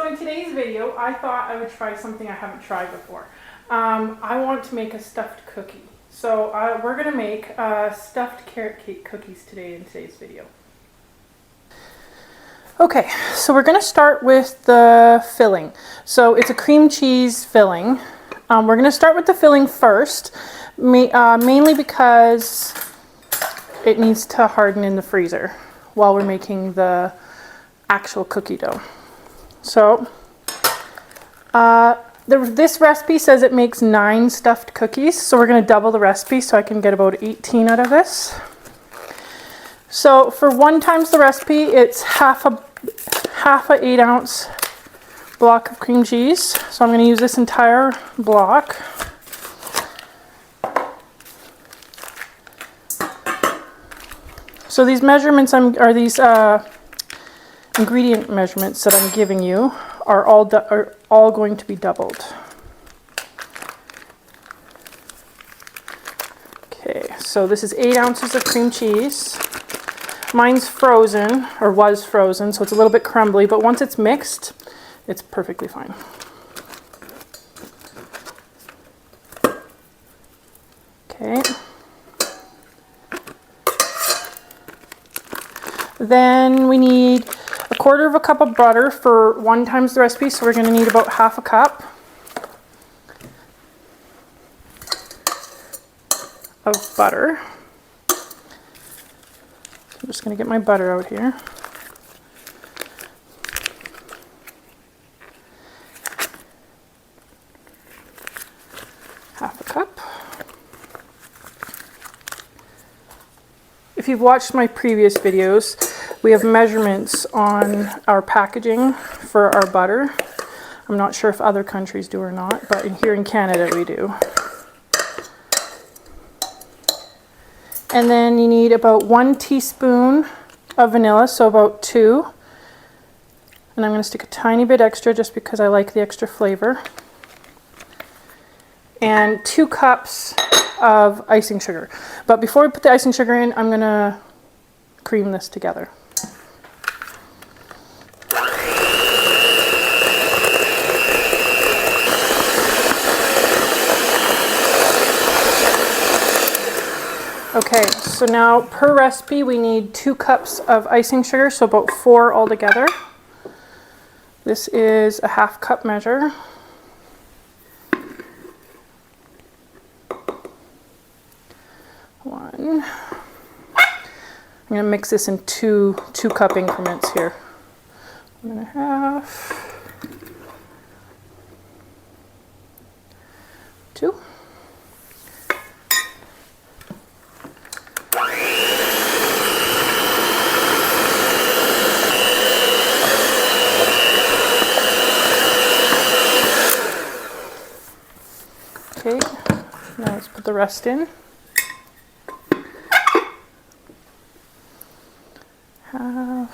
So in today's video, I thought I would try something I haven't tried before. I want to make a stuffed cookie. So we're going to make stuffed carrot cake cookies today in today's video. Okay, so we're going to start with the filling. So it's a cream cheese filling. We're going to start with the filling first, mainly because it needs to harden in the freezer while we're making the actual cookie dough. So this recipe says it makes 9 stuffed cookies, so we're going to double the recipe so I can get about 18 out of this. So for 1 times the recipe, it's half a 8-ounce block of cream cheese. So I'm going to use this entire block. So these measurements these ingredient measurements that I'm giving you are all going to be doubled. Okay, so this is 8 ounces of cream cheese. Mine's frozen, or was frozen, so it's a little bit crumbly, but once it's mixed, it's perfectly fine. Okay. Then we need 1/4 cup of butter for 1 times the recipe, so we're going to need about 1/2 cup of butter. I'm just going to get my butter out here. Half a cup. If you've watched my previous videos, we have measurements on our packaging for our butter. I'm not sure if other countries do or not, but here in Canada we do. And then you need about 1 teaspoon of vanilla, so about 2. And I'm going to stick a tiny bit extra just because I like the extra flavor. And 2 cups of icing sugar. But before we put the icing sugar in, I'm going to cream this together. Okay, so now per recipe we need 2 cups of icing sugar, so about 4 altogether. This is a 1/2 cup measure. I'm going to mix this in two cup increments here. 1.5, 2. Okay, now let's put the rest in. Half.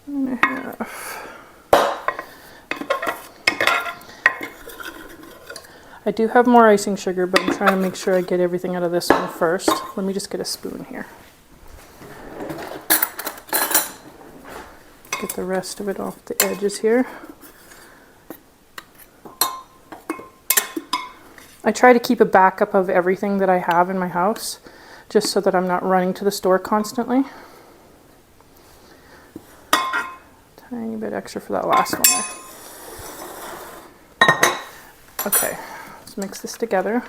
And a half. I do have more icing sugar, but I'm trying to make sure I get everything out of this one first. Let me just get a spoon here. Get the rest of it off the edges here. I try to keep a backup of everything that I have in my house, just so that I'm not running to the store constantly. Tiny bit extra for that last one there. Okay, let's mix this together.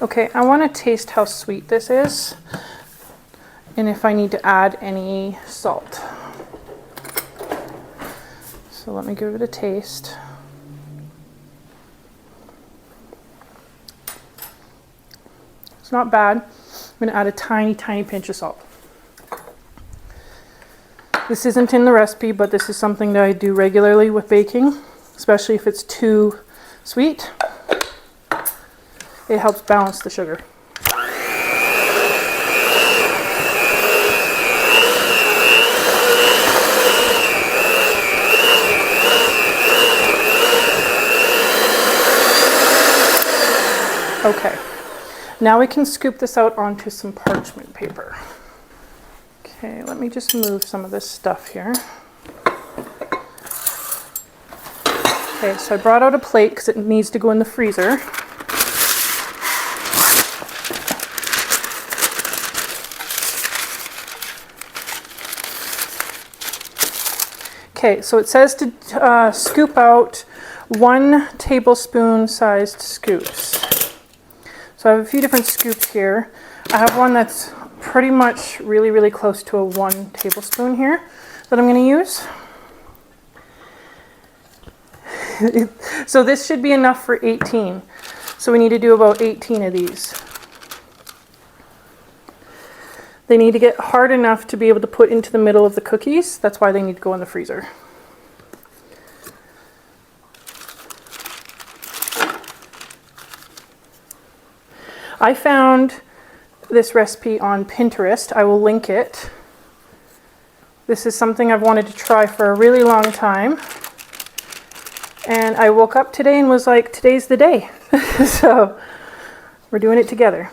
Okay, I want to taste how sweet this is, and if I need to add any salt. So let me give it a taste. It's not bad. I'm going to add a tiny pinch of salt. This isn't in the recipe, but this is something that I do regularly with baking, especially if it's too sweet. It helps balance the sugar. Okay, now we can scoop this out onto some parchment paper. Okay, let me just move some of this stuff here. Okay, so I brought out a plate because it needs to go in the freezer. Okay, so it says to scoop out 1 tablespoon sized scoops. So I have a few different scoops here. I have one that's pretty much really close to a 1 tablespoon here that I'm going to use. So this should be enough for 18. So we need to do about 18 of these. They need to get hard enough to be able to put into the middle of the cookies. That's why they need to go in the freezer. I found this recipe on Pinterest. I will link it. This is something I've wanted to try for a really long time. And I woke up today and was like, today's the day. So we're doing it together.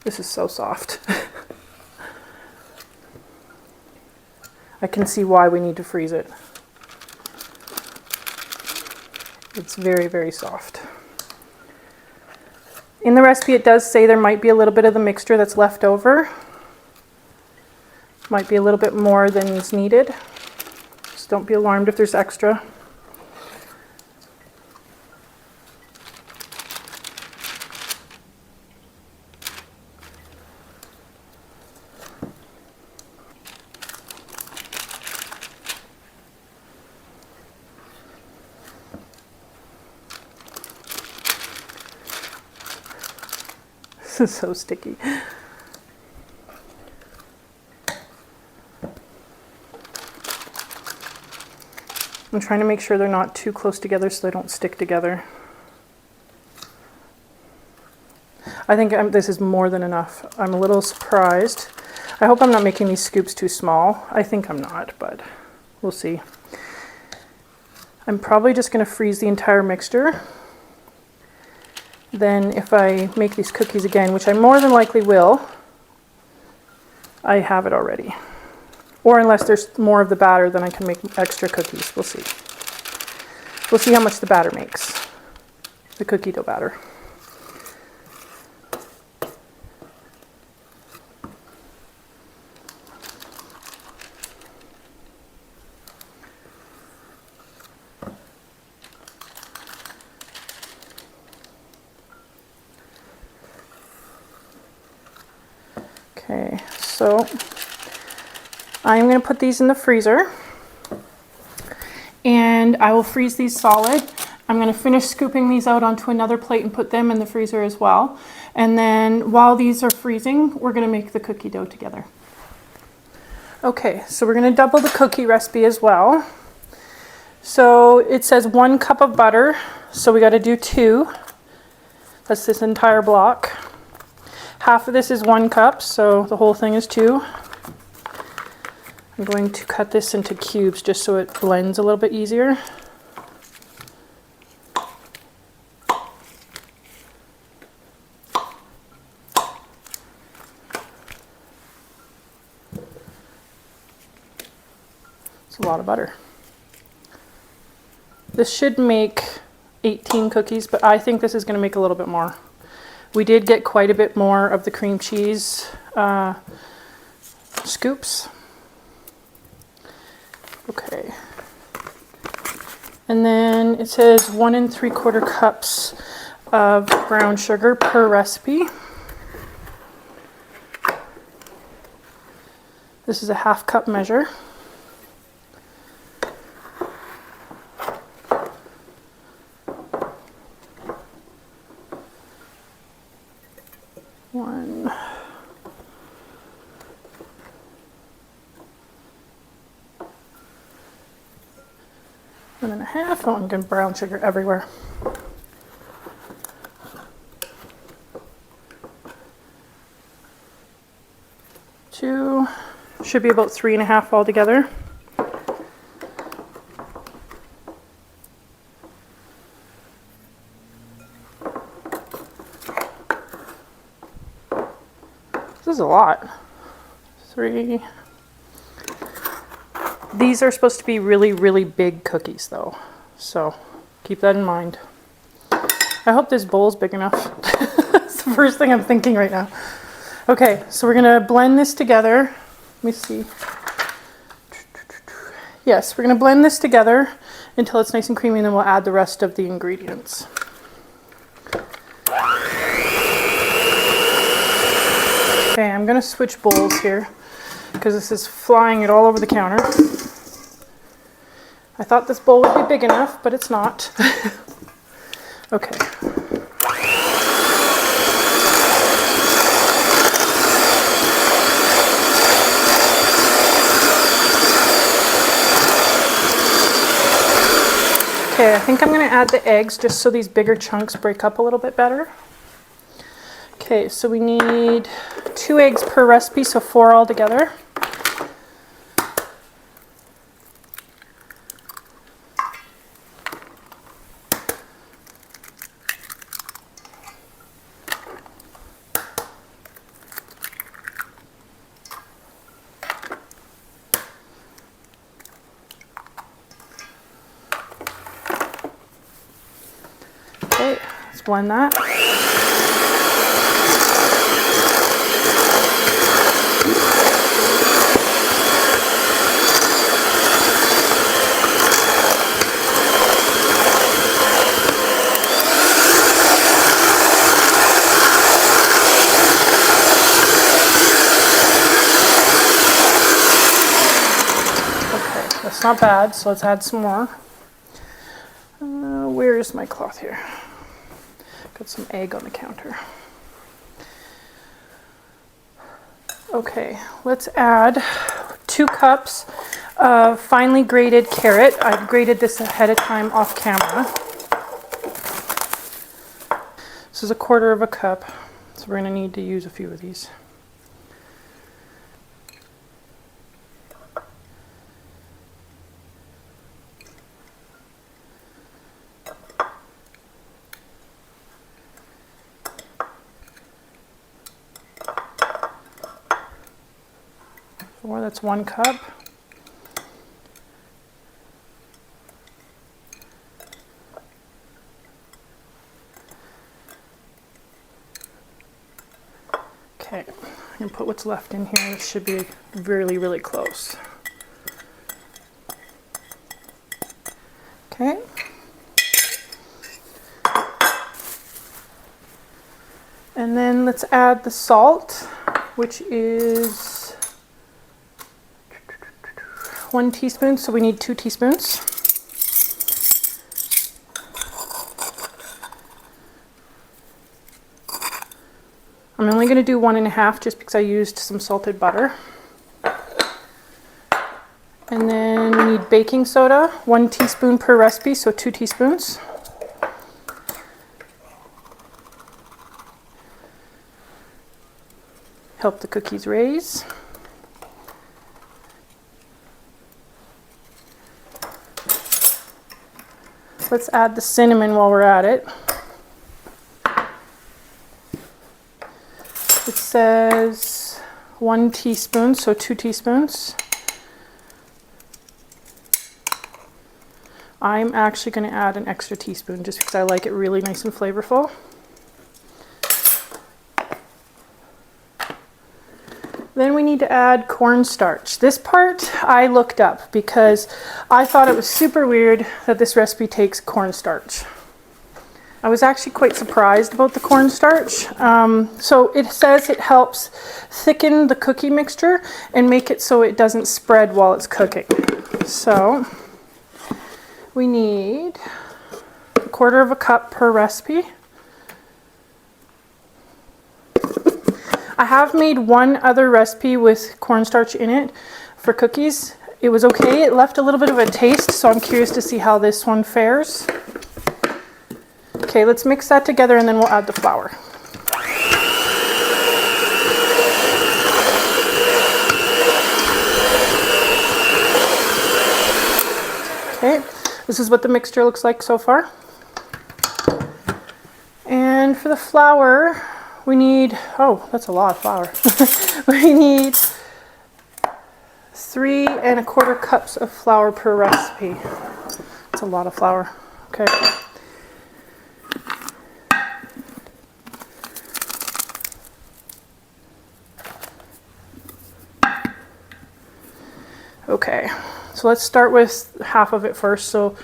This is so soft. I can see why we need to freeze it. It's very soft. In the recipe it does say there might be a little bit of the mixture that's left over. Might be a little bit more than is needed. Just don't be alarmed if there's extra. This is so sticky. I'm trying to make sure they're not too close together so they don't stick together. I think this is more than enough. I'm a little surprised. I hope I'm not making these scoops too small. I think I'm not, but we'll see. I'm probably just going to freeze the entire mixture. Then if I make these cookies again, which I more than likely will, I have it already. Or unless there's more of the batter, then I can make extra cookies. We'll see. We'll see how much the batter makes. The cookie dough batter. Okay, so I'm going to put these in the freezer and I will freeze these solid. I'm going to finish scooping these out onto another plate and put them in the freezer as well. And then while these are freezing, we're going to make the cookie dough together. Okay, so we're going to double the cookie recipe as well. So it says 1 cup of butter, so we got to do 2. That's this entire block. Half of this is 1 cup, so the whole thing is 2. I'm going to cut this into cubes just so it blends a little bit easier. It's a lot of butter. This should make 18 cookies, but I think this is going to make a little bit more. We did get quite a bit more of the cream cheese scoops. Okay. And then it says 1 3/4 cups of brown sugar per recipe. This is a 1/2 cup measure. One and a half. Oh, I'm getting brown sugar everywhere. Two. Should be about 3 1/2 altogether. This is a lot. 3. These are supposed to be really, really big cookies though. So keep that in mind. I hope this bowl's big enough. That's the first thing I'm thinking right now. Okay, so we're gonna blend this together. Let me see. Yes, we're gonna blend this together until it's nice and creamy, and then we'll add the rest of the ingredients. Okay, I'm gonna switch bowls here because this is flying it all over the counter. I thought this bowl would be big enough, but it's not. Okay. Okay, I think I'm going to add the eggs just so these bigger chunks break up a little bit better. Okay, so we need 2 eggs per recipe, so 4 altogether. Okay, let's blend that. Okay, that's not bad, so let's add some more. Where's my cloth here? Got some egg on the counter. Okay, let's add 2 cups of finely grated carrot. I've grated this ahead of time off camera. This is 1/4 cup, so we're going to need to use a few of these. That's 1 cup. Okay, I'm going to put what's left in here. It should be really, really close. Okay. And then let's add the salt, which is 1 teaspoon, so we need 2 teaspoons. I'm only going to do 1 1/2 just because I used some salted butter. And then we need baking soda, 1 teaspoon per recipe, so 2 teaspoons. Help the cookies raise. Let's add the cinnamon while we're at it. It says 1 teaspoon, so 2 teaspoons. I'm actually going to add an extra teaspoon just because I like it really nice and flavorful. Then we need to add cornstarch. This part I looked up because I thought it was super weird that this recipe takes cornstarch. I was actually quite surprised about the cornstarch. So it says it helps thicken the cookie mixture and make it so it doesn't spread while it's cooking. So we need 1/4 cup per recipe. I have made one other recipe with cornstarch in it for cookies. It was okay. It left a little bit of a taste, so I'm curious to see how this one fares. Okay, let's mix that together and then we'll add the flour. Okay, this is what the mixture looks like so far. And for the flour, we need, oh, that's a lot of flour. We need 3 1/4 cups of flour per recipe. That's a lot of flour. Okay. Okay, so let's start with half of it first. So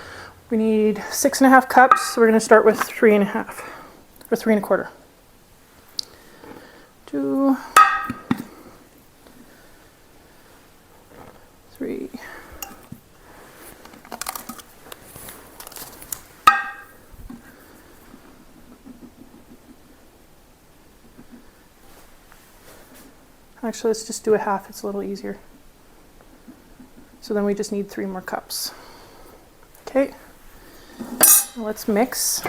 we need 6 1/2 cups. So we're going to start with 3 1/2 or 3 1/4. 2, 3. Actually, let's just do a half. It's a little easier. So then we just need 3 more cups. Okay, let's mix.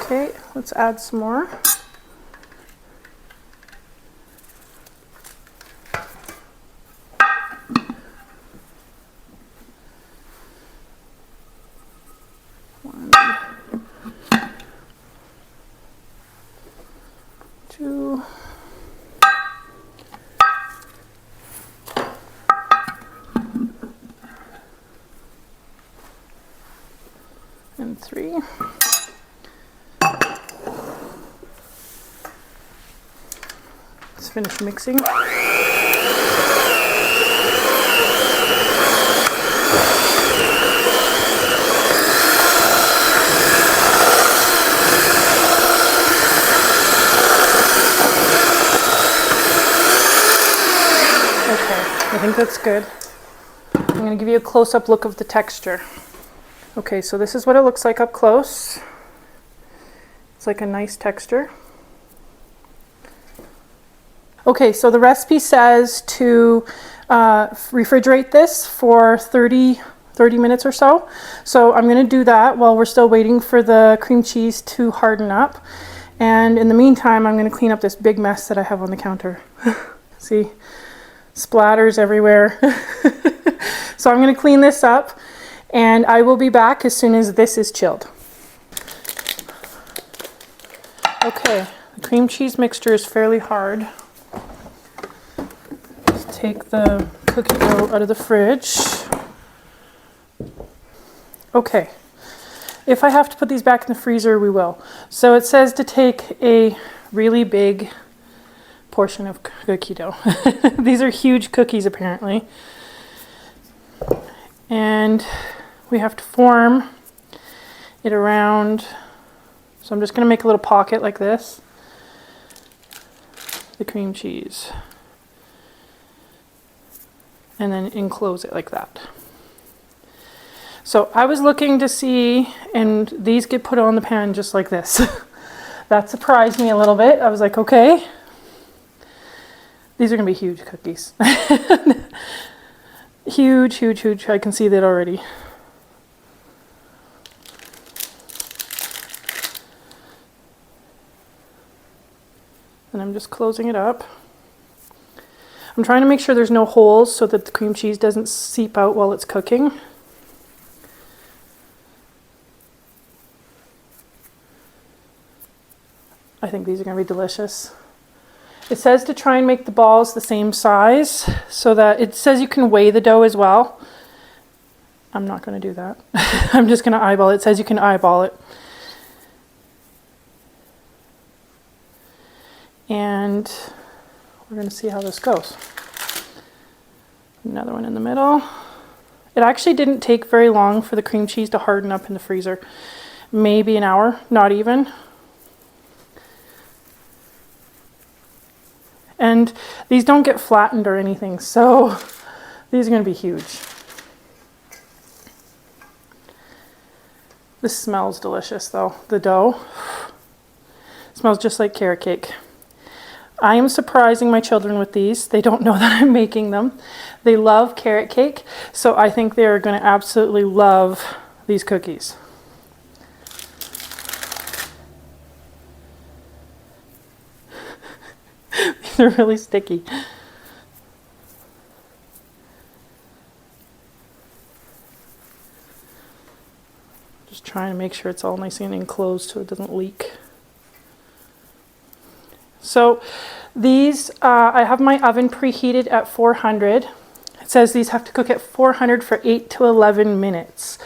Okay, let's add some more. Two, and 3. Let's finish mixing. I think that's good. I'm going to give you a close-up look of the texture. Okay, so this is what it looks like up close. It's like a nice texture. Okay, so the recipe says to refrigerate this for 30 minutes or so. So I'm going to do that while we're still waiting for the cream cheese to harden up. And in the meantime, I'm going to clean up this big mess that I have on the counter. See? Splatters everywhere. So I'm going to clean this up and I will be back as soon as this is chilled. Okay, the cream cheese mixture is fairly hard. Let's take the cookie dough out of the fridge. Okay, if I have to put these back in the freezer, we will. So it says to take a really big portion of cookie dough. These are huge cookies apparently. And we have to form it around, so I'm just going to make a little pocket like this. The cream cheese. And then enclose it like that. So I was looking to see, and these get put on the pan just like this. That surprised me a little bit. I was like, okay. These are going to be huge cookies. Huge, huge, huge. I can see that already. And I'm just closing it up. I'm trying to make sure there's no holes so that the cream cheese doesn't seep out while it's cooking. I think these are going to be delicious. It says to try and make the balls the same size so that it says you can weigh the dough as well. I'm not going to do that. I'm just going to eyeball it. It says you can eyeball it. And we're going to see how this goes. Another one in the middle. It actually didn't take very long for the cream cheese to harden up in the freezer. Maybe an hour, not even. And these don't get flattened or anything, so these are going to be huge. This smells delicious though, the dough. It smells just like carrot cake. I am surprising my children with these. They don't know that I'm making them. They love carrot cake, so I think they're going to absolutely love these cookies. They're really sticky. Just trying to make sure it's all nice and enclosed so it doesn't leak. So these, I have my oven preheated at 400. It says these have to cook at 400 for 8 to 11 minutes.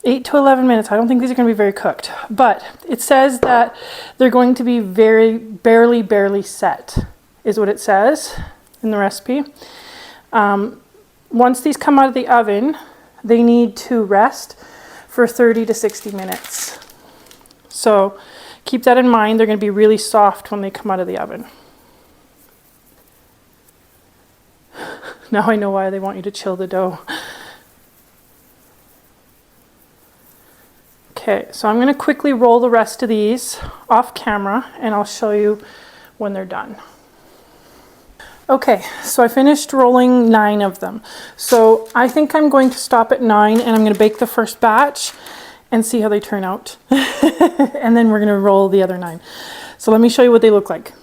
8 to 11 minutes. I don't think these are going to be very cooked, but it says that they're going to be barely set, is what it says in the recipe. Once these come out of the oven, they need to rest for 30 to 60 minutes. So keep that in mind. They're going to be really soft when they come out of the oven. Now I know why they want you to chill the dough. Okay, so I'm going to quickly roll the rest of these off camera and I'll show you when they're done. Okay, so I finished rolling 9 of them. So I think I'm going to stop at 9 and I'm going to bake the first batch and see how they turn out. And then we're going to roll the other 9. So let me show you what they look like.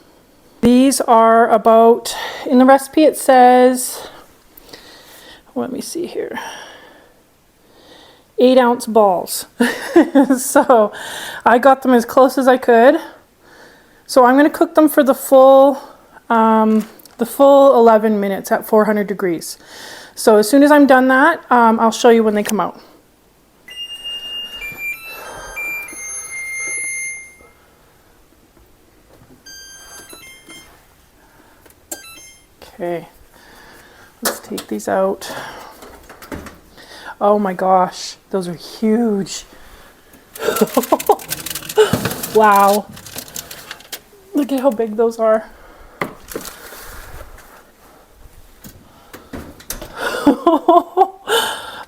These are about, in the recipe it says, let me see here, 8-ounce balls. So I got them as close as I could. So I'm going to cook them for the full 11 minutes at 400 degrees. So as soon as I'm done that, I'll show you when they come out. Okay, let's take these out. Oh my gosh, those are huge. Wow. Look at how big those are.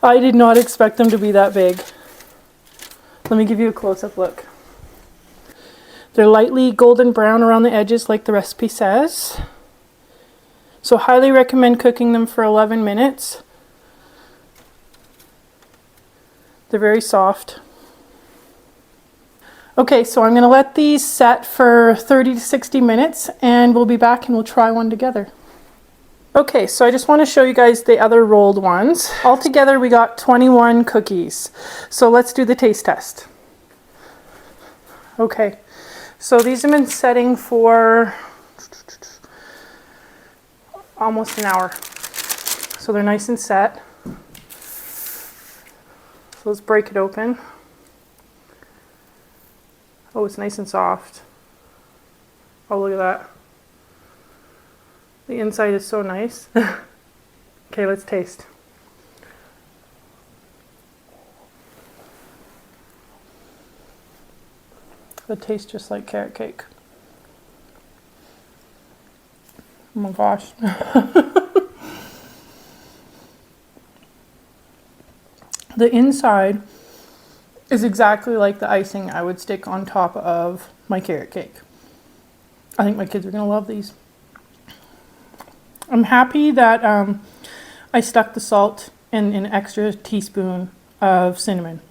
I did not expect them to be that big. Let me give you a close-up look. They're lightly golden brown around the edges like the recipe says. So highly recommend cooking them for 11 minutes. They're very soft. Okay, so I'm going to let these set for 30 to 60 minutes and we'll be back and we'll try one together. Okay, so I just want to show you guys the other rolled ones. Altogether we got 21 cookies. So let's do the taste test. Okay, so these have been setting for almost an hour. So they're nice and set. So let's break it open. Oh, it's nice and soft. Oh, look at that. The inside is so nice. Okay, let's taste. It tastes just like carrot cake. Oh my gosh. The inside is exactly like the icing I would stick on top of my carrot cake. I think my kids are going to love these. I'm happy that I stuck the salt and an extra teaspoon of cinnamon.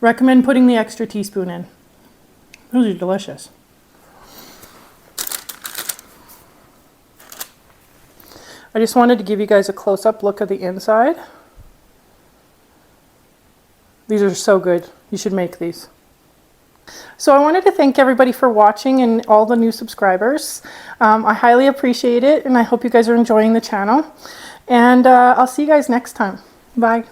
Recommend putting the extra teaspoon in. Those are delicious. I just wanted to give you guys a close-up look of the inside. These are so good. You should make these. So I wanted to thank everybody for watching and all the new subscribers. I highly appreciate it and I hope you guys are enjoying the channel. And I'll see you guys next time. Bye.